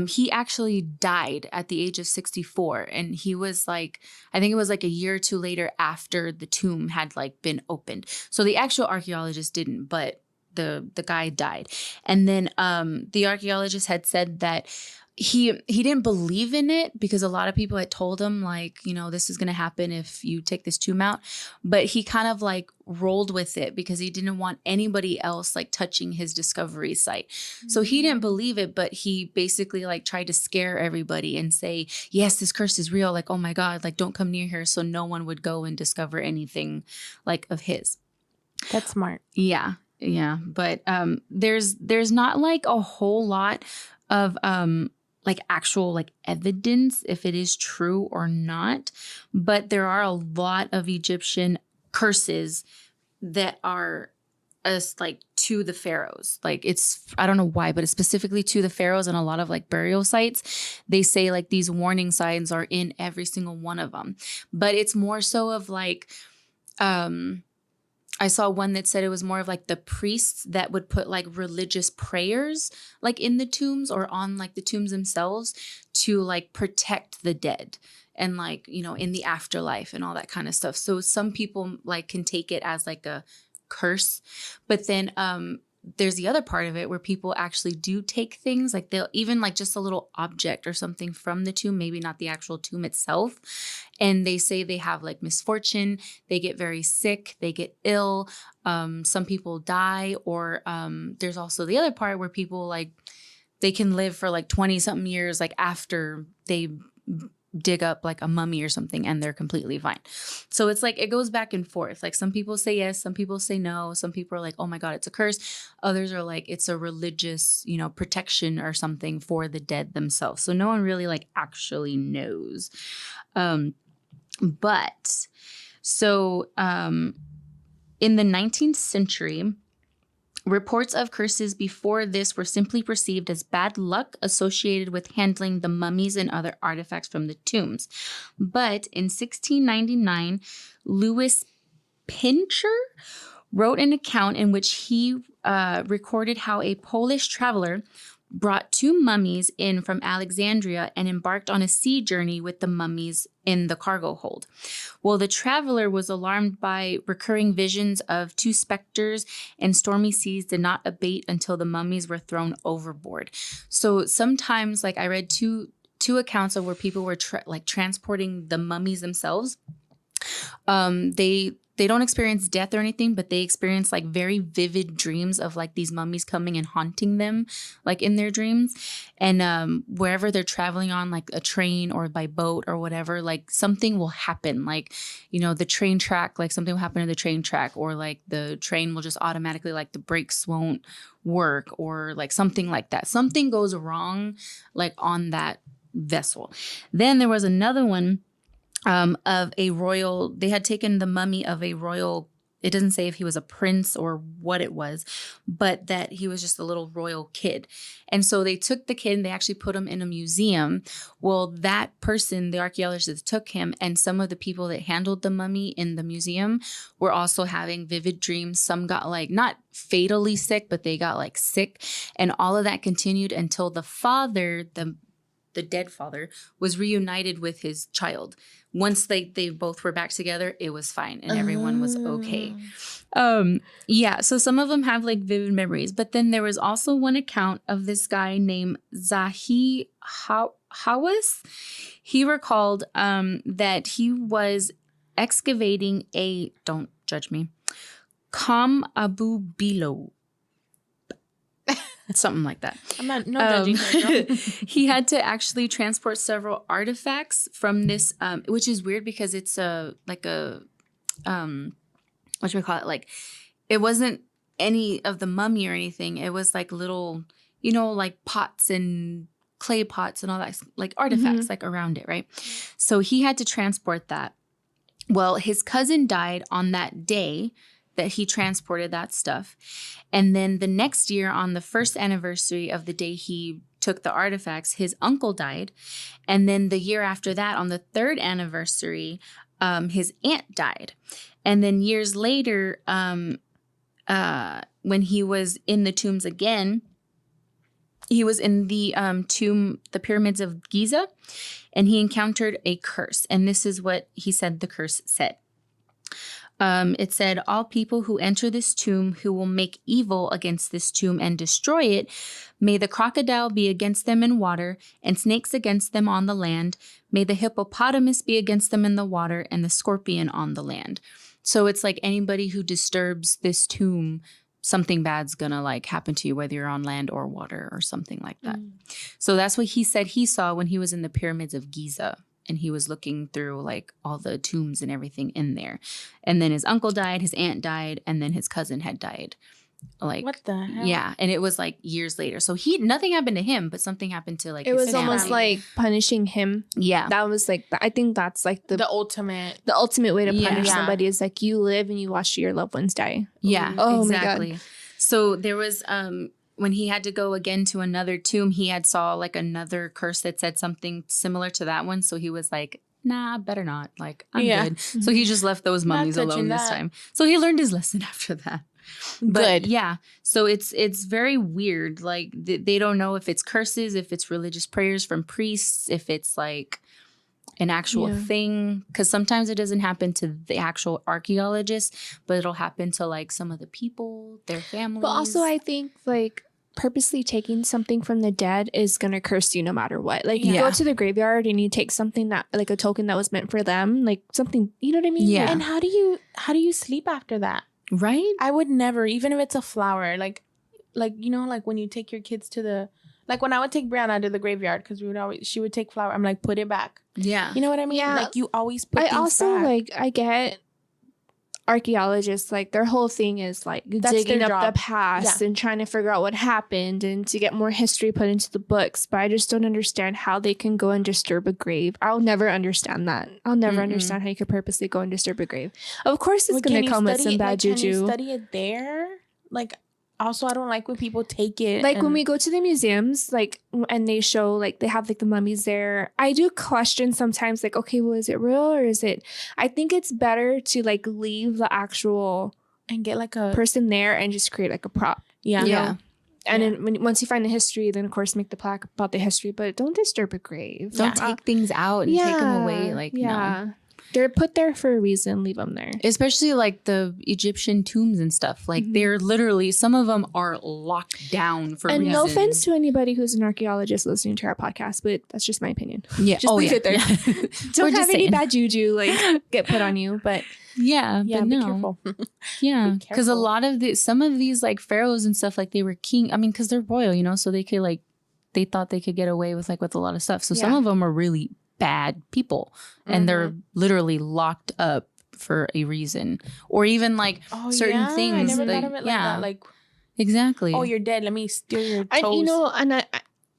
He actually died at the age of 64, and he was like, I think it was like a year or two later after the tomb had like been opened. So the actual archaeologist didn't, but the guy died. And then the archaeologist had said that he didn't believe in it because a lot of people had told him like, you know, this is going to happen if you take this tomb out. But he kind of like rolled with it because he didn't want anybody else like touching his discovery site. So he didn't believe it, but he basically like tried to scare everybody and say, yes, this curse is real. Like, oh my God, like don't come near here. So no one would go and discover anything like of his. That's smart. Yeah. Yeah. But there's not like a whole lot of like actual like evidence if it is true or not. But there are a lot of Egyptian curses that are like to the pharaohs. Like it's, I don't know why, but it's specifically to the pharaohs and a lot of like burial sites. They say like these warning signs are in every single one of them. But it's more so of like, I saw one that said it was more of like the priests that would put like religious prayers like in the tombs or on like the tombs themselves to like protect the dead and like, you know, in the afterlife and all that kind of stuff. So some people like can take it as like a curse, but then there's the other part of it where people actually do take things like they'll even like just a little object or something from the tomb, maybe not the actual tomb itself. And they say they have like misfortune, they get very sick, they get ill. Some people die, or there's also the other part where people like they can live for like 20 something years, like after they dig up like a mummy or something and they're completely fine. So it's like it goes back and forth. Like some people say yes, some people say no. Some people are like, oh my God, it's a curse. Others are like, it's a religious, you know, protection or something for the dead themselves. So no one really like actually knows. But so in the 19th century, reports of curses before this were simply perceived as bad luck associated with handling the mummies and other artifacts from the tombs. But in 1699, Louis Pincher wrote an account in which he recorded how a Polish traveler brought 2 mummies in from Alexandria and embarked on a sea journey with the mummies in the cargo hold. Well, the traveler was alarmed by recurring visions of 2 specters, and stormy seas did not abate until the mummies were thrown overboard. So sometimes, like I read two accounts of where people were transporting the mummies themselves. They don't experience death or anything, but they experience like very vivid dreams of like these mummies coming and haunting them like in their dreams. And wherever they're traveling on like a train or by boat or whatever, like something will happen. Like, you know, the train track, like something will happen to the train track, or like the train will just automatically like the brakes won't work, or like something like that. Something goes wrong like on that vessel. Then there was another one of a royal, they had taken the mummy of a royal, it doesn't say if he was a prince or what it was, but that he was just a little royal kid. And so they took the kid and they actually put him in a museum. Well, that person, the archaeologists took him, and some of the people that handled the mummy in the museum were also having vivid dreams. Some got like not fatally sick, but they got like sick. And all of that continued until the father, the dead father, was reunited with his child. Once they both were back together, it was fine and everyone was okay. Yeah, so some of them have like vivid memories, but then there was also one account of this guy named Zahi Hawass. He recalled that he was excavating a, don't judge me, Kam Abu Bilo. Something like that. I'm not judging her, girl. He had to actually transport several artifacts from this, which is weird because it's what should we call it? Like, it wasn't any of the mummy or anything. It was like little, like pots and clay pots and all that, like artifacts like around it, right? So he had to transport that. Well, his cousin died on that day that he transported that stuff. And then the next year, on the first anniversary of the day he took the artifacts, his uncle died. And then the year after that, on the third anniversary, his aunt died. And then years later, when he was in the tombs again, he was in the the pyramids of Giza, and he encountered a curse. And this is what he said the curse said. It said, all people who enter this tomb who will make evil against this tomb and destroy it, may the crocodile be against them in water and snakes against them on the land. May the hippopotamus be against them in the water and the scorpion on the land. So it's like anybody who disturbs this tomb, something bad's gonna like happen to you, whether you're on land or water or something like that. So that's what he said he saw when he was in the pyramids of Giza. And he was looking through like all the tombs and everything in there. And then his uncle died, his aunt died, and then his cousin had died. Like, what the hell? Yeah. And it was like years later. So nothing happened to him, but something happened to like it his was family. almost like punishing him. Yeah. That was like, I think that's like the ultimate way to punish somebody is like you live and you watch your loved ones die. Yeah. Oh exactly. my God. So there was when he had to go again to another tomb, he had saw like another curse that said something similar to that one. So he was like, nah, better not. Like, I'm good. So he just left those mummies alone this time. So he learned his lesson after that. But yeah, so it's very weird. Like they don't know if it's curses, if it's religious prayers from priests, if it's like an actual thing. Because sometimes it doesn't happen to the actual archaeologists, but it'll happen to like some of the people, their families. But also I think like purposely taking something from the dead is gonna curse you no matter what. Like you go to the graveyard and you take something that like a token that was meant for them, like something, you know what I mean? Yeah. And how do you sleep after that? Right? I would never, even if it's a flower, like like when you take your kids to the, like when I would take Brianna to the graveyard because she would take flower. I'm like, put it back. Yeah. You know what I mean? Yeah. Like you always put things also back. like I get archaeologists, like their whole thing is like digging up the past and trying to figure out what happened and to get more history put into the books. But I just don't understand how they can go and disturb a grave. I'll never understand that. I'll never understand how you could purposely go and disturb a grave. Of course it's going to come with some bad juju. Can you study it there? Like, also, I don't like when people take it. Like when we go to the museums, like, and they show, like, they have like the mummies there. I do question sometimes, like, okay, well, is it real or is it? I think it's better to like leave the actual and get like a person there and just create like a prop. Yeah. You know? And then once you find the history, then of course make the plaque about the history, but don't disturb a grave. Don't take things out and take them away. Like, no. They're put there for a reason. Leave them there. Especially like the Egyptian tombs and stuff. Like they're literally, some of them are locked down for and reasons. no offense to anybody who's an archaeologist listening to our podcast, but that's just my opinion. Yeah. Just leave it there. Yeah. Don't have any bad juju like get put on you. But yeah, but be no. careful. Yeah. Because a lot of some of these like pharaohs and stuff, like they were king. I mean, because they're royal, you know, so they could like, they thought they could get away with like with a lot of stuff. So some of them are really bad people and they're literally locked up for a reason, or even like certain things. I never like, thought of it like that. Like, exactly. Oh, you're dead. Let me steal your toes. And, you know, and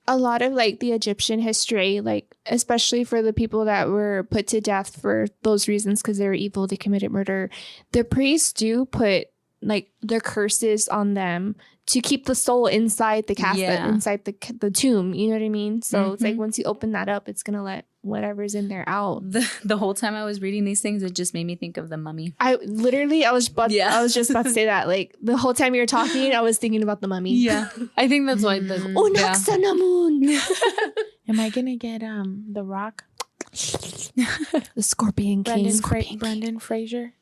a lot of like the Egyptian history, like especially for the people that were put to death for those reasons because they were evil, they committed murder. The priests do put like the curses on them to keep the soul inside the casket, inside the tomb. You know what I mean? So it's like once you open that up, it's gonna let whatever's in there out. The whole time I was reading these things, it just made me think of the mummy. I was just about to say that. Like the whole time you were talking, I was thinking about the mummy. Yeah, I think that's why. Am I gonna get the Rock, the Scorpion King, Brendan Fraser?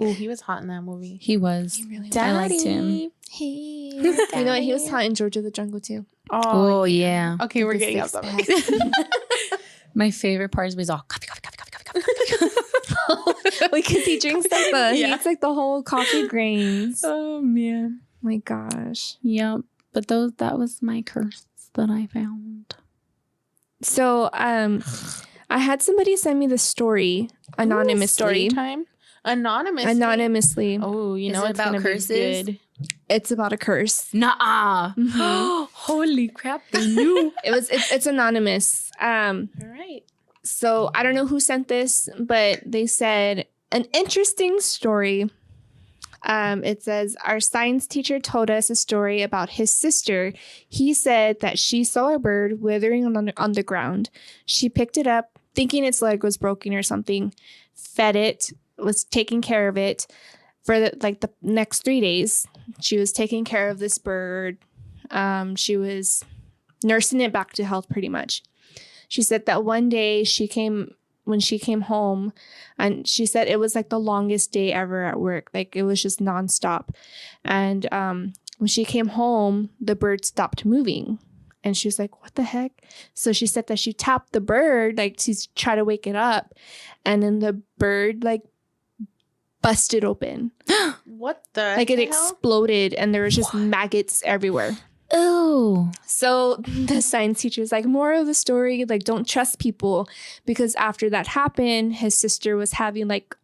Oh, he was hot in that movie. He was. He really was. I liked him. Hey, you know what? He was hot in George of the Jungle too. Oh yeah. Okay, we're getting off topic. My favorite part is when he's all coffee. Because he drinks like he eats like the whole coffee grains. Oh man. My gosh. Yep. But that was my curse that I found. So, I had somebody send me the story, anonymous story. Time? Anonymously. Oh, you know it's about curses? Good. It's about a curse. Nuh-uh. Mhm. Holy crap, they knew. It's anonymous. All right. So I don't know who sent this, but they said an interesting story. It says, our science teacher told us a story about his sister. He said that she saw a bird withering on the ground. She picked it up, thinking its leg was broken or something, fed it, was taking care of it for the next 3 days. She was taking care of this bird. She was nursing it back to health pretty much. She said that one day when she came home, and she said it was like the longest day ever at work. Like it was just nonstop. And when she came home, the bird stopped moving. And she was like, what the heck? So she said that she tapped the bird, like to try to wake it up. And then the bird like busted open. What the Like it hell? exploded and there was just maggots everywhere. Oh. So the science teacher was like, moral of the story, like don't trust people, because after that happened, his sister was having like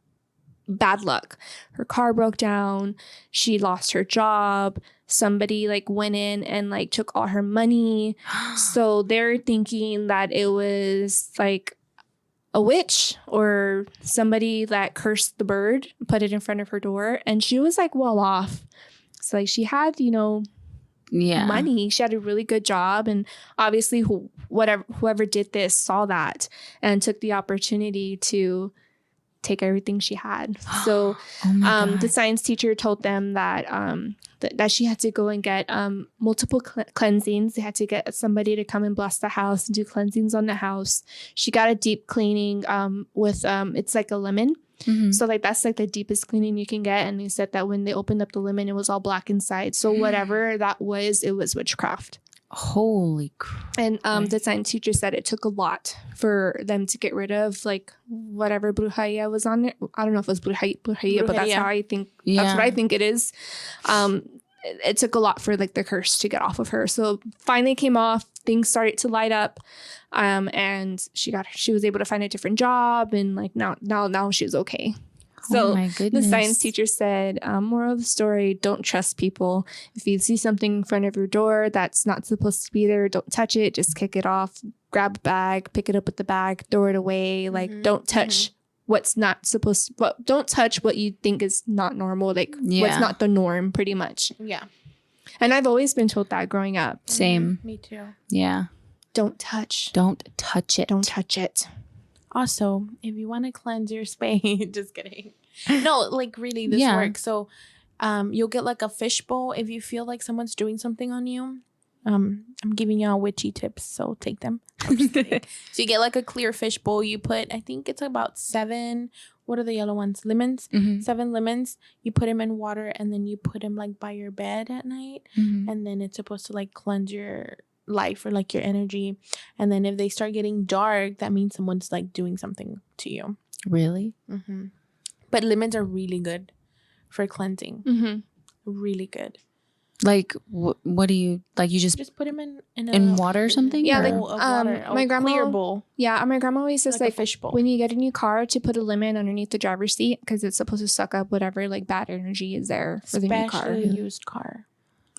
bad luck. Her car broke down. She lost her job. Somebody like went in and like took all her money. So they're thinking that it was like a witch or somebody that cursed the bird, put it in front of her door, and she was like well off. So like she had, money. She had a really good job, and obviously whoever did this saw that and took the opportunity to take everything she had. So the science teacher told them that that she had to go and get multiple cleansings. They had to get somebody to come and bless the house and do cleansings on the house. She got a deep cleaning with it's like a lemon. Mm-hmm. So like that's like the deepest cleaning you can get. And they said that when they opened up the lemon, it was all black inside. So whatever that was, it was witchcraft. Holy crap. And the science teacher said it took a lot for them to get rid of like whatever brujeria was on it. I don't know if it was brujeria, but that's how I think. Yeah. That's what I think it is. It took a lot for like the curse to get off of her. So finally came off. Things started to light up, and she was able to find a different job, and like now she's okay. So my goodness. The science teacher said, moral of the story, don't trust people. If you see something in front of your door that's not supposed to be there, don't touch it. Just kick it off, grab a bag, pick it up with the bag, throw it away. Like don't touch what's not supposed to, but don't touch what you think is not normal. Like what's not the norm pretty much. Yeah. And I've always been told that growing up. Same. Me too. Yeah. Don't touch. Don't touch it. Don't touch it. Also, if you want to cleanse your space, just kidding. No, like really, this works. So, you'll get like a fishbowl if you feel like someone's doing something on you. I'm giving y'all witchy tips, so take them. I'm just kidding. So you get like a clear fishbowl. You put, I think it's about 7. What are the yellow ones? Lemons. 7 lemons. You put them in water, and then you put them like by your bed at night, and then it's supposed to like cleanse your life or like your energy. And then if they start getting dark, that means someone's like doing something to you. Really? But lemons are really good for cleansing. Really good. Like what do you like? You just put them in water or something? Yeah, or? like my grandma. Clear bowl. Yeah, my grandma always says like a fish bowl. when you get a new car to put a lemon underneath the driver's seat because it's supposed to suck up whatever like bad energy is there for the new car. Especially a used car.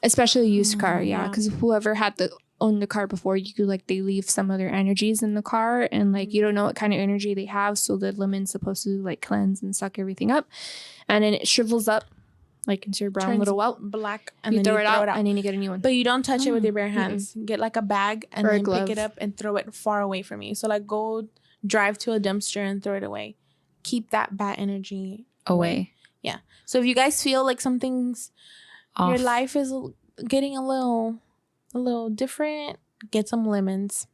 Especially a used car, yeah, because whoever had owned the car before, you could like they leave some of their energies in the car, and like you don't know what kind of energy they have, so the lemon's supposed to like cleanse and suck everything up, and then it shrivels up like into your brown little welt, black, and you then throw it out, and then you get a new one. But you don't touch it with your bare hands. Get like a bag and or then pick it up and throw it far away from you. So like go drive to a dumpster and throw it away. Keep that bad energy away. Yeah. So if you guys feel like something's off, your life is getting a little different, get some lemons.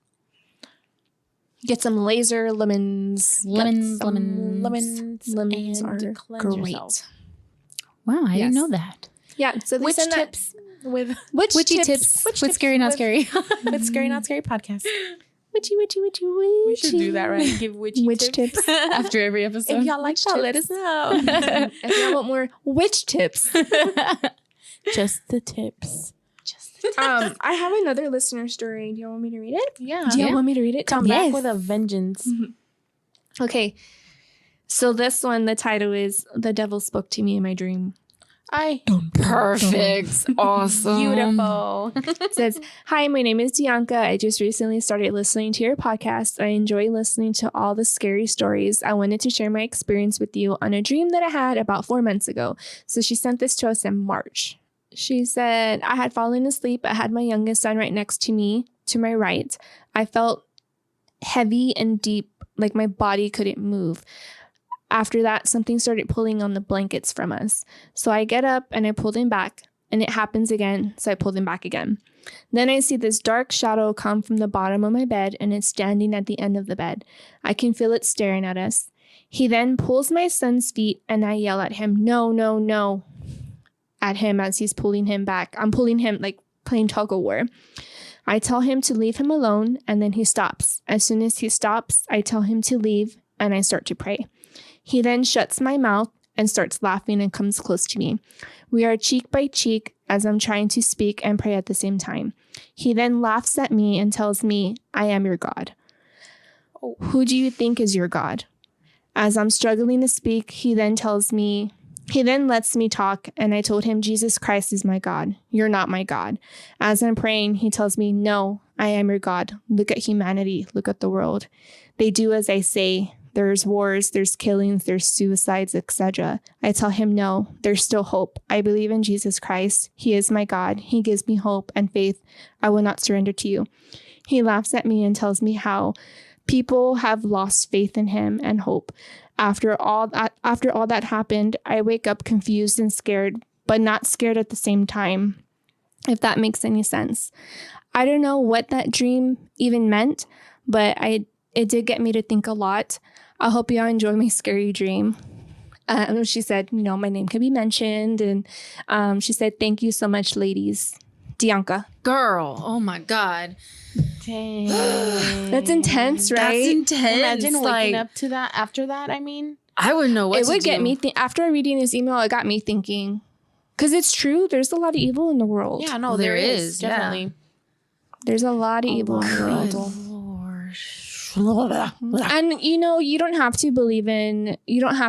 Get some laser lemons. Lemons are great. Yourself. Wow, I didn't know that. Yeah, so witch tips with witchy tips with Scary Not Scary. With Scary Not Scary podcast. Witchy. We should do that, right? Give witch tips after every episode. If y'all like that, let us know. If y'all want more witch tips. Just the tips. I have another listener story. Do you want me to read it? Yeah. Do you want me to read it? Come back with a vengeance. Okay. So this one, the title is "The Devil Spoke to Me in My Dream." Perfect. Awesome. Beautiful. It says, "Hi, my name is Dianca. I just recently started listening to your podcast. I enjoy listening to all the scary stories. I wanted to share my experience with you on a dream that I had about 4 months ago." So she sent this to us in March. She said, "I had fallen asleep. I had my youngest son right next to me, to my right. I felt heavy and deep, like my body couldn't move. After that, something started pulling on the blankets from us. So I get up and I pulled him back, and it happens again. So I pulled him back again. Then I see this dark shadow come from the bottom of my bed, and it's standing at the end of the bed. I can feel it staring at us. He then pulls my son's feet, and I yell at him, 'No, no, no,' at him as he's pulling him back. I'm pulling him like playing tug of war. I tell him to leave him alone, and then he stops. As soon as he stops, I tell him to leave, and I start to pray. He then shuts my mouth and starts laughing and comes close to me. We are cheek by cheek as I'm trying to speak and pray at the same time. He then laughs at me and tells me, 'I am your God.' Who do you think is your God?" As I'm struggling to speak, he then lets me talk, and I told him, "Jesus Christ is my God. You're not my God." As I'm praying, he tells me, "No, I am your God. Look at humanity. Look at the world. They do as I say. There's wars, there's killings, there's suicides, etc." I tell him, "No, there's still hope. I believe in Jesus Christ. He is my God. He gives me hope and faith. I will not surrender to you." He laughs at me and tells me how people have lost faith in him and hope. After all that happened, I wake up confused and scared, but not scared at the same time, if that makes any sense. I don't know what that dream even meant, but it did get me to think a lot. I hope y'all enjoy my scary dream. She said, my name could be mentioned. And she said, "Thank you so much, ladies." Dianca. Girl, oh my God. Dang. That's intense, right? That's intense. Imagine waking up to that after that, I mean. I wouldn't know what to do. It would get me after reading this email, it got me thinking. Because it's true, there's a lot of evil in the world. Yeah, no, there is. Definitely. Yeah. There's a lot of evil in the world. And you don't have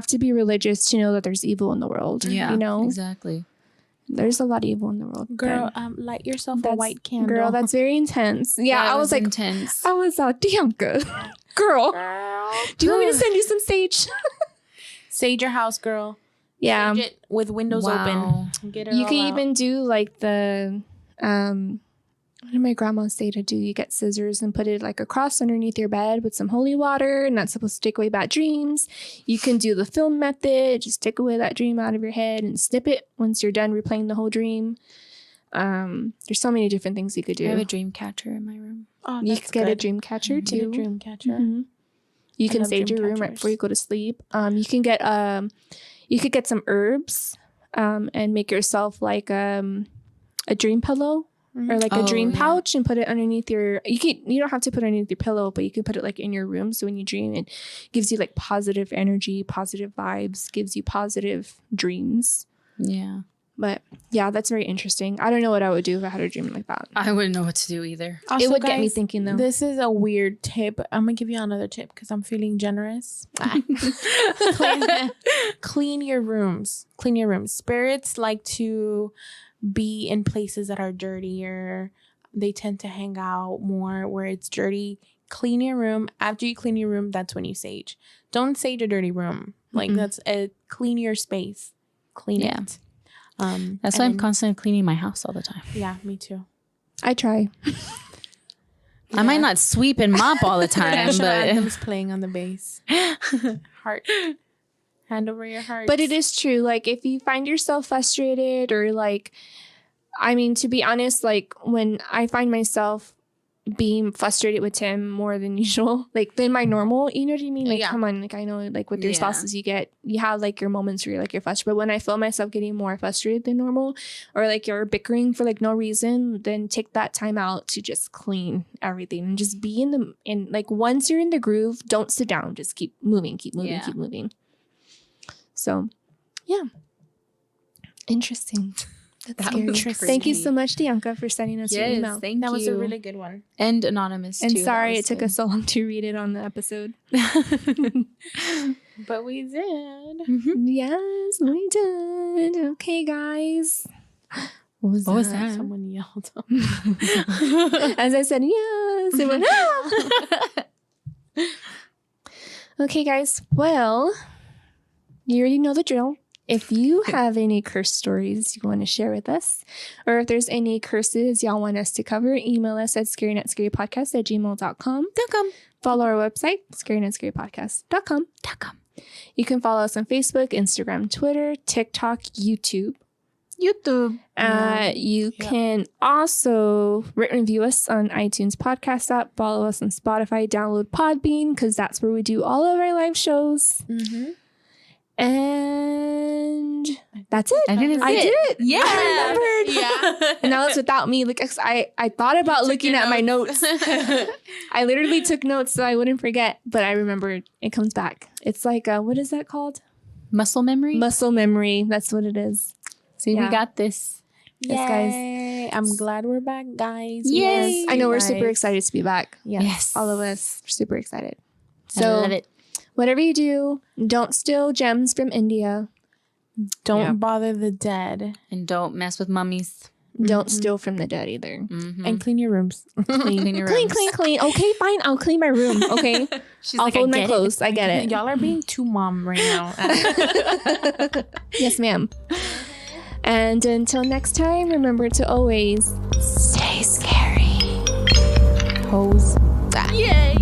to be religious to know that there's evil in the world. Yeah, exactly. There's a lot of evil in the world. Girl, light yourself a white candle. Girl, that's very intense. Yeah, I was like, intense. I was Dianca. Girl. Do you want me to send you some sage? Sage your house, girl. Yeah. Sage it with windows open. Get her you can even do like the what did my grandma say to do? You get scissors and put it like a cross underneath your bed with some holy water, and that's supposed to take away bad dreams. You can do the film method, just take away that dream out of your head and snip it once you're done replaying the whole dream. There's so many different things you could do. I have a dream catcher in my room. Oh, you could get a dream catcher too. Get a dream catcher. Mm-hmm. You can sage your room right before you go to sleep. You can get you could get some herbs and make yourself like a dream pillow. Or like a dream pouch and put it underneath you don't have to put it underneath your pillow, but you can put it like in your room. So when you dream, it gives you like positive energy, positive vibes, gives you positive dreams. Yeah. But yeah, that's very interesting. I don't know what I would do if I had a dream like that. I wouldn't know what to do either. Also, it would get me thinking though. This is a weird tip. I'm going to give you another tip because I'm feeling generous. Clean your rooms. Clean your rooms. Spirits like to be in places that are dirtier. They tend to hang out more where it's dirty. Clean your room. After you clean your room, that's when you sage. Don't sage a dirty room. Like that's clean your space. Clean it. That's why I'm constantly cleaning my house all the time. Yeah, me too. I try. I might not sweep and mop all the time, but Adam's playing on the bass. Heart. Hand over your heart. But it is true. Like if you find yourself frustrated or like, I mean, to be honest, like when I find myself being frustrated with Tim more than usual, like than my normal, you know what I mean? Like, come on, like I know like with your spouses, you have like your moments where you're frustrated. But when I feel myself getting more frustrated than normal or like you're bickering for like no reason, then take that time out to just clean everything and just be in like once you're in the groove, don't sit down, just keep moving. So, yeah. Interesting. That's scary. Thank you so much, Dianca, for sending us your email. Thank That you. was a really good one. And anonymous, and too. sorry it took us so long to read it on the episode. But we did. Yes, we did. Okay, guys. What was that? Someone yelled. As I said, yes. It went, ah! Okay, guys. Well, you already know the drill. If you have any curse stories you want to share with us, or if there's any curses y'all want us to cover, email us at scarynetscarypodcast@gmail.com. Follow our website, scarynetscarypodcast.com. You can follow us on Facebook, Instagram, Twitter, TikTok, YouTube. You can also rate and review us on iTunes podcast app, follow us on Spotify, download Podbean, because that's where we do all of our live shows. And that's it. I did it. Yeah, I remembered. Yeah. And that was without me. Like I thought about looking at my notes. I literally took notes so I wouldn't forget, but I remembered. It comes back. It's like what is that called? Muscle memory. Muscle memory. That's what it is. See, we got this. Yes, guys. I'm glad we're back, guys. Yes. I know we're super excited to be back. Yes. All of us are super excited. I So love it. whatever you do, don't steal gems from India. Don't bother the dead. And don't mess with mummies. Don't steal from the dead either. And clean your rooms. Clean your rooms. Clean. Okay, fine. I'll clean my room. Okay. I'll fold my clothes. I get it. Y'all are being too mom right now. Yes, ma'am. And until next time, remember to always stay scary. Hoes. Yay.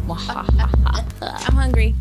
I'm hungry.